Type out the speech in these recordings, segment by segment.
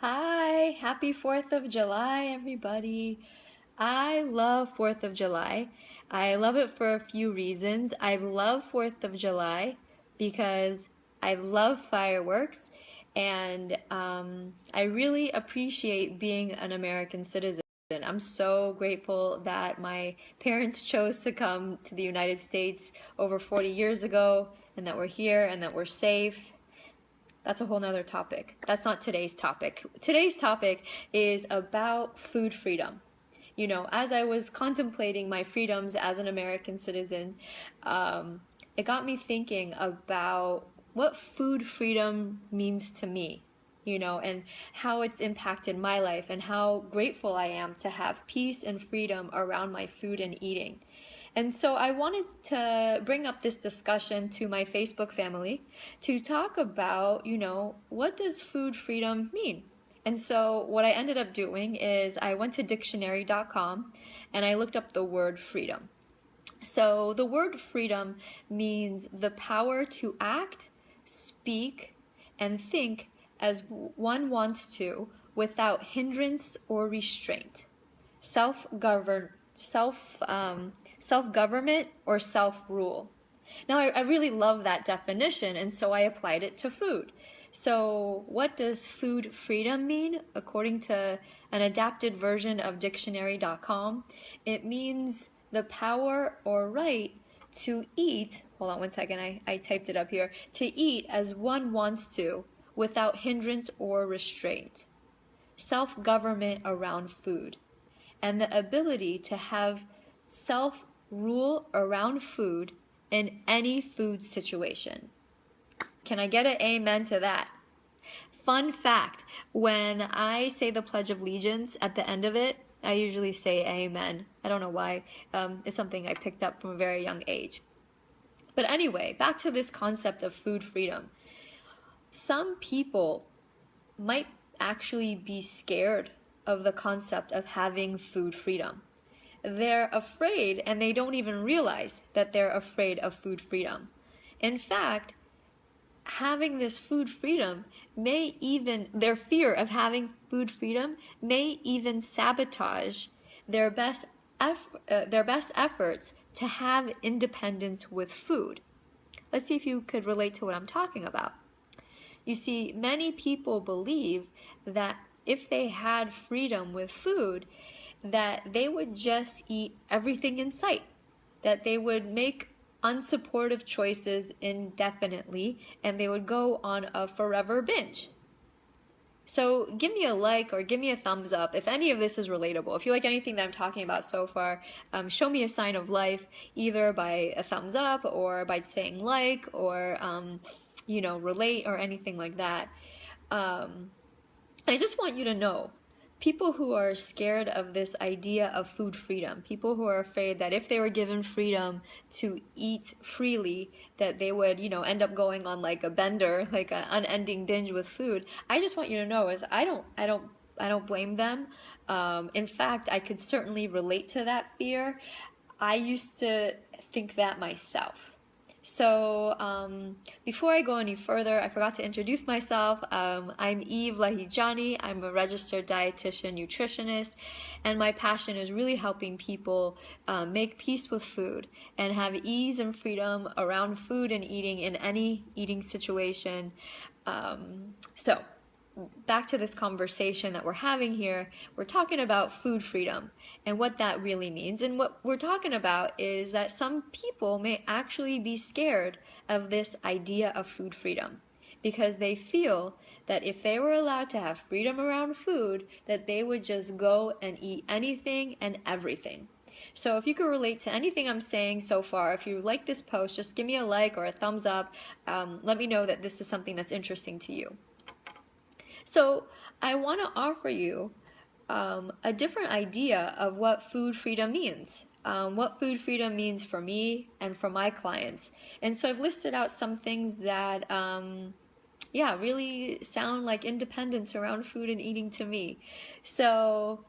Hi, happy 4th of July, everybody. I love 4th of July. I love it for a few reasons. I love 4th of July because I love fireworks and I really appreciate being an American citizen. I'm so grateful that my parents chose to come to the United States over 40 years ago and that we're here and that we're safe. That's a whole nother topic. That's not today's topic. Today's topic is about food freedom. As I was contemplating my freedoms as an American citizen, um, it got me thinking about what food freedom means to me, and how it's impacted my life and how grateful I am to have peace and freedom around my food and eating. And so I wanted to bring up this discussion to my Facebook family to talk about, what does food freedom mean? And so what I ended up doing is I went to dictionary.com and I looked up the word freedom. So the word freedom means the power to act, speak, and think as one wants to without hindrance or restraint. Self-govern, self-government or self-rule. Now, I really love that definition, and so I applied it to food. So, what does food freedom mean? According to an adapted version of dictionary.com, it means the power or right to eat. Hold on one second, I typed it up here. To eat as one wants to without hindrance or restraint. Self government around food, and the ability to have self rule around food in any food situation. Can I get an amen to that? Fun fact, when I say the Pledge of Allegiance at the end of it, I usually say amen. I don't know why. It's something I picked up from a very young age. But anyway, back to this concept of food freedom. Some people might actually be scared of the concept of having food freedom. They're afraid and they don't even realize that they're afraid of food freedom. In fact, having this food freedom their fear of having food freedom may even sabotage their their best efforts to have independence with food. Let's see if you could relate to what I'm talking about. You see, many people believe that if they had freedom with food, that they would just eat everything in sight, that they would make unsupportive choices indefinitely, and they would go on a forever binge. So give me a like or give me a thumbs up if any of this is relatable. If you like anything that I'm talking about so far, show me a sign of life either by a thumbs up or by saying like or, relate or anything like that. I just want you to know, people who are scared of this idea of food freedom, people who are afraid that if they were given freedom to eat freely, that they would, end up going on like a bender, like an unending binge with food. I just want you to know is I don't blame them. In fact, I could certainly relate to that fear. I used to think that myself. So before I go any further, I forgot to introduce myself. I'm Eve Lahijani. I'm a registered dietitian nutritionist, and my passion is really helping people make peace with food and have ease and freedom around food and eating in any eating situation. So back to this conversation that we're having here, we're talking about food freedom and what that really means. And what we're talking about is that some people may actually be scared of this idea of food freedom because they feel that if they were allowed to have freedom around food, that they would just go and eat anything and everything. So if you can relate to anything I'm saying so far, if you like this post, just give me a like or a thumbs up. Let me know that this is something that's interesting to you. So I want to offer you a different idea of what food freedom means. What food freedom means for me and for my clients. And so I've listed out some things that, really sound like independence around food and eating to me. So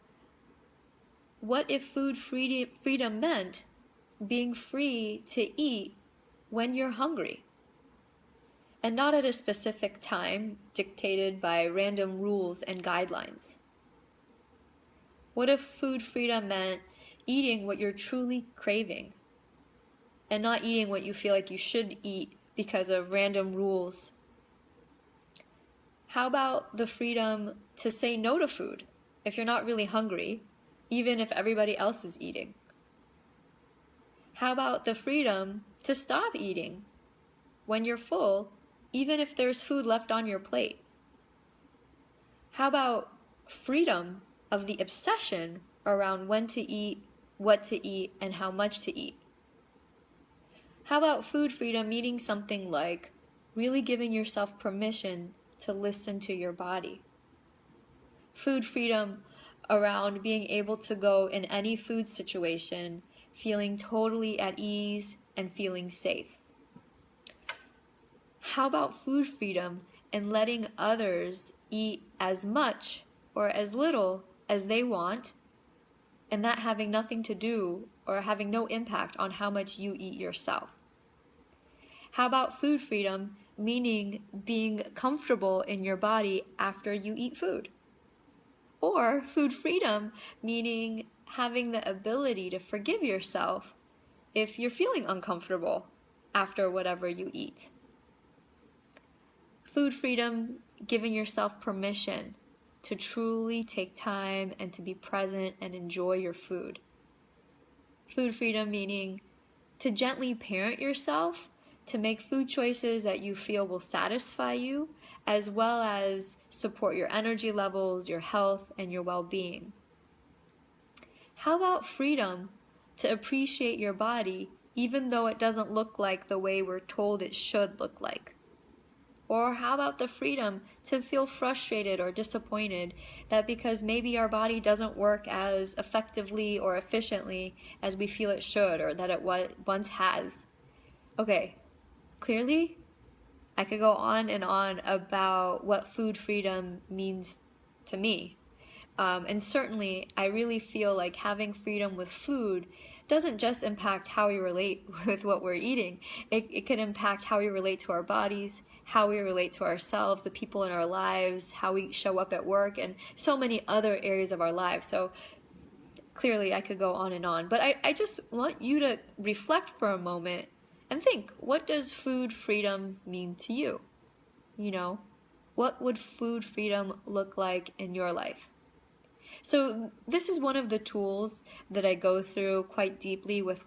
what if freedom meant being free to eat when you're hungry? and not at a specific time dictated by random rules and guidelines? What if food freedom meant eating what you're truly craving and not eating what you feel like you should eat because of random rules? How about the freedom to say no to food if you're not really hungry, even if everybody else is eating? How about the freedom to stop eating when you're full, even if there's food left on your plate? How about freedom of the obsession around when to eat, what to eat, and how much to eat? How about food freedom meaning something like really giving yourself permission to listen to your body? Food freedom around being able to go in any food situation feeling totally at ease and feeling safe? How about food freedom and letting others eat as much or as little as they want, and that having nothing to do or having no impact on how much you eat yourself? How about food freedom meaning being comfortable in your body after you eat food? Or food freedom meaning having the ability to forgive yourself if you're feeling uncomfortable after whatever you eat? Food freedom giving yourself permission to truly take time and to be present and enjoy your food. Food freedom meaning to gently parent yourself to make food choices that you feel will satisfy you, as well as support your energy levels, your health, and your well-being. How about freedom to appreciate your body even though it doesn't look like the way we're told it should look like? Or how about the freedom to feel frustrated or disappointed that because maybe our body doesn't work as effectively or efficiently as we feel it should or that it once has? Okay, clearly I could go on and on about what food freedom means to me. And certainly I really feel like having freedom with food doesn't just impact how we relate with what we're eating. It can impact how we relate to our bodies, how we relate to ourselves, the people in our lives, how we show up at work, and so many other areas of our lives. So clearly I could go on and on, but I just want you to reflect for a moment and think, what does food freedom mean to you? You know, what would food freedom look like in your life? So this is one of the tools that I go through quite deeply with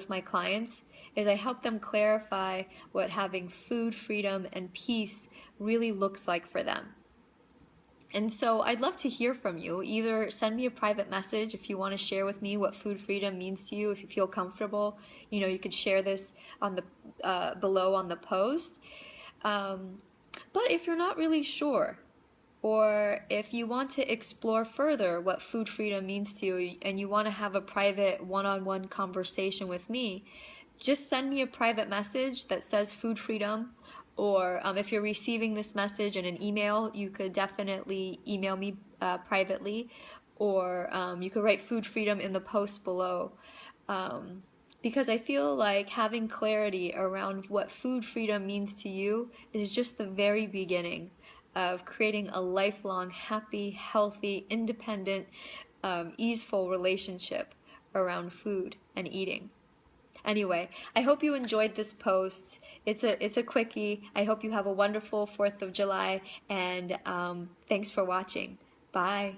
my clients, is I help them clarify what having food freedom and peace really looks like for them. And so I'd love to hear from you. Either send me a private message if you want to share with me what food freedom means to you, if you feel comfortable. You know, you could share this on the below on the post. But if you're not really sure, or if you want to explore further what food freedom means to you and you want to have a private one-on-one conversation with me, just send me a private message that says food freedom. Or if you're receiving this message in an email, you could definitely email me privately, or you could write food freedom in the post below. Because I feel like having clarity around what food freedom means to you is just the very beginning of creating a lifelong, happy, healthy, independent, easeful relationship around food and eating. Anyway, I hope you enjoyed this post. It's a quickie. I hope you have a wonderful 4th of July, and thanks for watching. Bye.